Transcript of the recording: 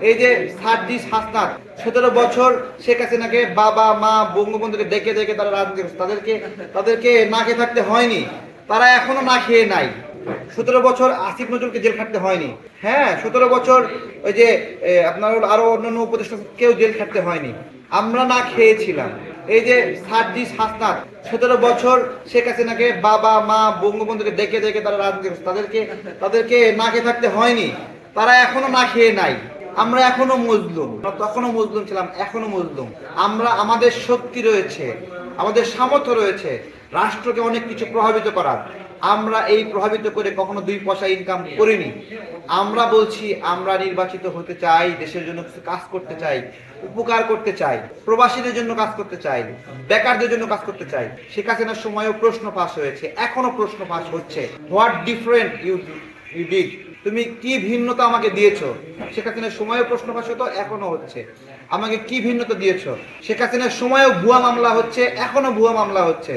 এই যে সার্জিস হাসনাত 17 বছর শেখ হাসিনাকে বাবা মা বঙ্গবন্ধুকে ডেকে ডেকে তারা রাজনীতি করছে, তাদেরকে না খেয়ে থাকতে হয়নি, তারা এখনো না খেয়ে নাই। 17 বছর আসিফ নজরুলকে জেল খাটতে হয়নি। হ্যাঁ, 17 বছর ওই যে আপনার আরো অন্যান্য উপদেষ্টা কেউ জেল খাটতে হয়নি, আমরা না খেয়েছিলাম। এই যে সার্জিস হাসনাত 17 বছর শেখ হাসিনাকে বাবা মা বঙ্গবন্ধুকে ডেকে ডেকে তারা রাজনীতি করছে, তাদেরকে না খেয়ে থাকতে হয়নি, তারা এখনো না খেয়ে নাই। আমরা এখনো মজলুম, তখনও মজলুম ছিলাম, এখনো মজলুম। আমাদের শক্তি রয়েছে, আমাদের সামর্থ্য রয়েছে রাষ্ট্রকে অনেক কিছু প্রভাবিত করার। আমরা এই প্রভাবিত করে কখনো 2 পয়সা ইনকাম করিনি। আমরা বলছি আমরা নির্বাচিত হতে চাই, দেশের জন্য কিছু কাজ করতে চাই, উপকার করতে চাই, প্রবাসীদের জন্য কাজ করতে চাই, বেকারদের জন্য কাজ করতে চাই। শেখ হাসিনার সময়ও প্রশ্ন ফাঁস হয়েছে, এখনো প্রশ্ন ফাঁস হচ্ছে। হোয়াট ডিফারেন্ট ইউ ডিড, তুমি কি ভিন্নতা আমাকে দিয়েছো? শেখ হাসিনার সময়ও প্রশ্ন ফাঁস হতো, এখনো হচ্ছে। আমাকে কি ভিন্নতা দিয়েছো? শেখ হাসিনার সময়ও ভুয়া মামলা হচ্ছে, এখনো ভুয়া মামলা হচ্ছে।